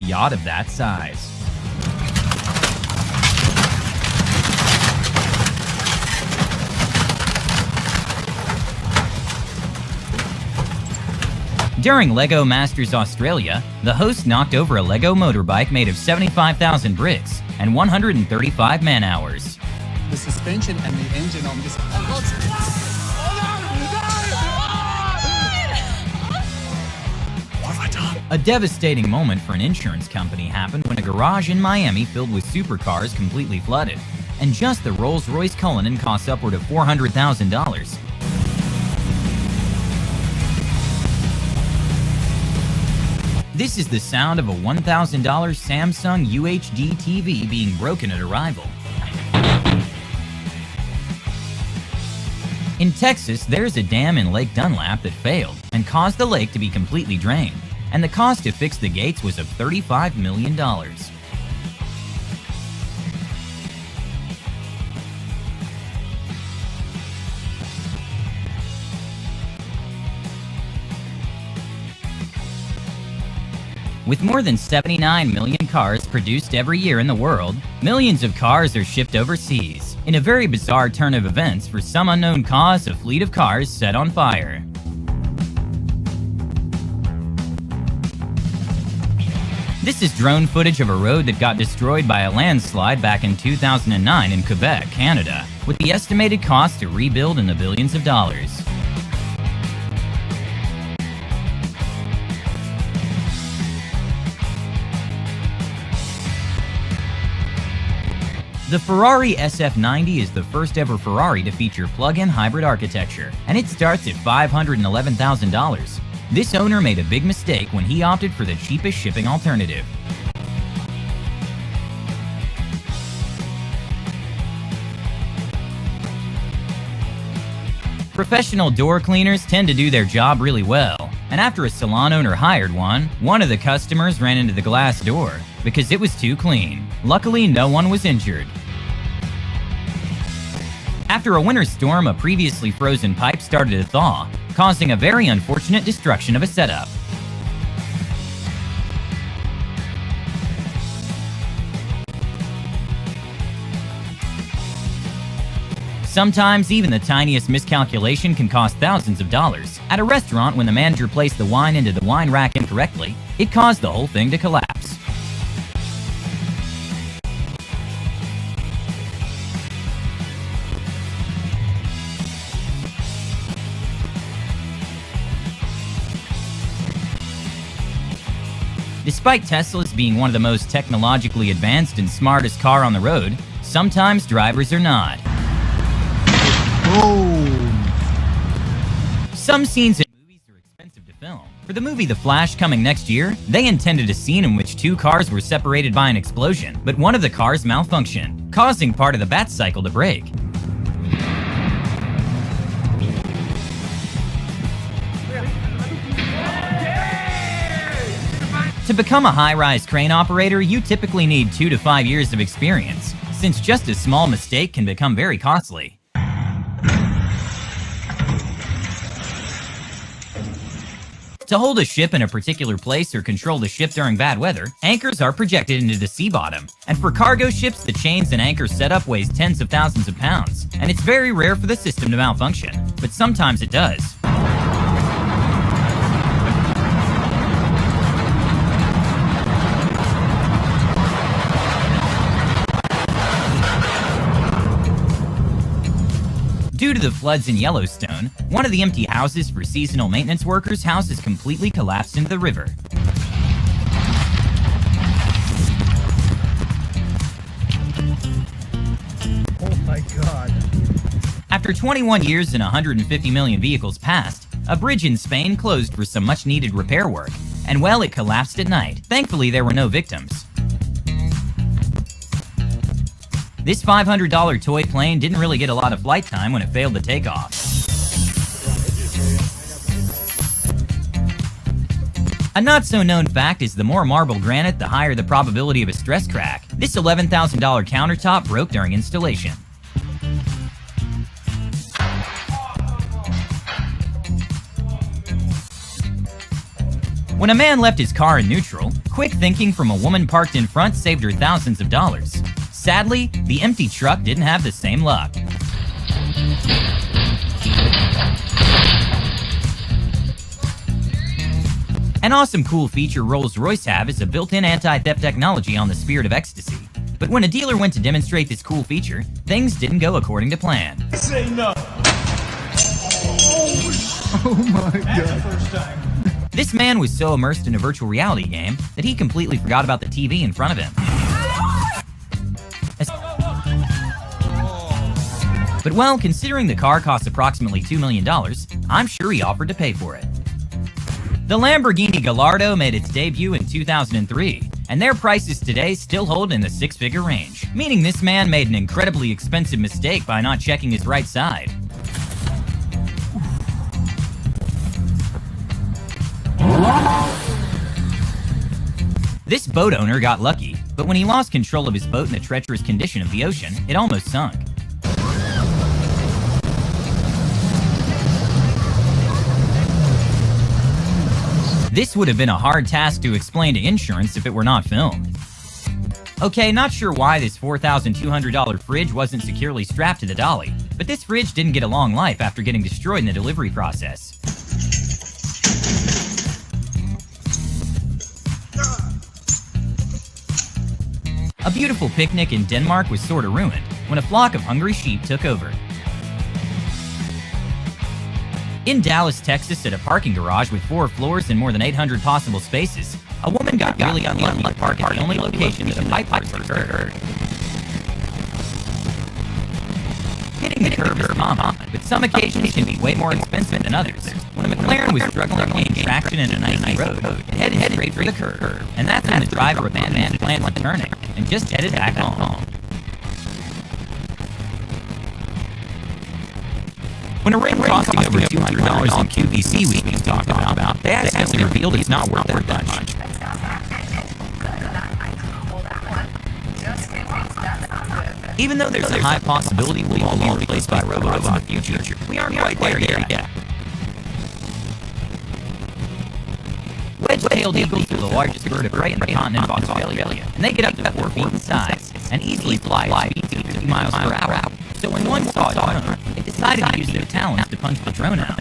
yacht of that size. During LEGO Masters Australia, the host knocked over a LEGO motorbike made of 75,000 bricks and 135 man-hours. The suspension and the engine on this... What have I done? A devastating moment for an insurance company happened when a garage in Miami filled with supercars completely flooded, and just the Rolls-Royce Cullinan costs upward of $400,000. This is the sound of a $1,000 Samsung UHD TV being broken at arrival. In Texas, there's a dam in Lake Dunlap that failed and caused the lake to be completely drained, and the cost to fix the gates was of $35 million. With more than 79 million cars produced every year in the world, millions of cars are shipped overseas. In a very bizarre turn of events, for some unknown cause, a fleet of cars set on fire. This is drone footage of a road that got destroyed by a landslide back in 2009 in Quebec, Canada, with the estimated cost to rebuild in the billions of dollars. The Ferrari SF90 is the first ever Ferrari to feature plug-in hybrid architecture, and it starts at $511,000. This owner made a big mistake when he opted for the cheapest shipping alternative. Professional door cleaners tend to do their job really well, and after a salon owner hired one of the customers ran into the glass door because it was too clean. Luckily, no one was injured. After a winter storm, a previously frozen pipe started to thaw, causing a very unfortunate destruction of a setup. Sometimes even the tiniest miscalculation can cost thousands of dollars. At a restaurant, when the manager placed the wine into the wine rack incorrectly, it caused the whole thing to collapse. Despite Teslas being one of the most technologically advanced and smartest car on the road, sometimes drivers are not. Some scenes in movies are expensive to film. For the movie The Flash coming next year, they intended a scene in which two cars were separated by an explosion, but one of the cars malfunctioned, causing part of the bat cycle to break. To become a high-rise crane operator, you typically need 2 to 5 years of experience, since just a small mistake can become very costly. To hold a ship in a particular place or control the ship during bad weather, anchors are projected into the sea bottom. And for cargo ships, the chains and anchor setup weighs tens of thousands of pounds, and it's very rare for the system to malfunction, but sometimes it does. Due to the floods in Yellowstone, one of the empty houses for seasonal maintenance workers' house is completely collapsed into the river. Oh my God. After 21 years and 150 million vehicles passed, a bridge in Spain closed for some much-needed repair work, and well, it collapsed at night. Thankfully, there were no victims. This $500 toy plane didn't really get a lot of flight time when it failed to take off. A not-so-known fact is the more marble granite, the higher the probability of a stress crack. This $11,000 countertop broke during installation. When a man left his car in neutral, Quick thinking from a woman parked in front saved her thousands of dollars. Sadly, the empty truck didn't have the same luck. An awesome cool feature Rolls-Royce have is a built-in anti-theft technology on the Spirit of Ecstasy. But when a dealer went to demonstrate this cool feature, things didn't go according to plan. Say no. Oh my god. First time. This man was so immersed in a virtual reality game that he completely forgot about the TV in front of him. But well, considering the car costs approximately $2 million, I'm sure he offered to pay for it. The Lamborghini Gallardo made its debut in 2003, and their prices today still hold in the six-figure range, meaning this man made an incredibly expensive mistake by not checking his right side. This boat owner got lucky, but when he lost control of his boat in the treacherous condition of the ocean, it almost sunk. This would have been a hard task to explain to insurance if it were not filmed. Okay, not sure why this $4,200 fridge wasn't securely strapped to the dolly, but this fridge didn't get a long life after getting destroyed in the delivery process. A beautiful picnic in Denmark was sorta ruined when a flock of hungry sheep took over. In Dallas, Texas, at a parking garage with 4 floors and more than 800 possible spaces, a woman got really unlucky to park at the only location that a pipe burst occurred. Hitting the curb is common, but some occasions can be way more expensive than others. When a McLaren was struggling to gain traction in an icy road, it headed straight for the curb, and that's when the driver abandoned his plans on turning and just headed back home. When a ring costing over $200 in QVC week is talked about, they accidentally revealed it's not worth that much. Even though there's a high possibility we'll all be replaced by robots in the future, we aren't quite there yet. Wedge-tailed eagles are the largest bird of prey in the continent of Australia, and they get up to 4 feet in size and easily fly at speeds of 50 miles per hour. So when one saw a drone, they decided to use their talons to punch the drone out.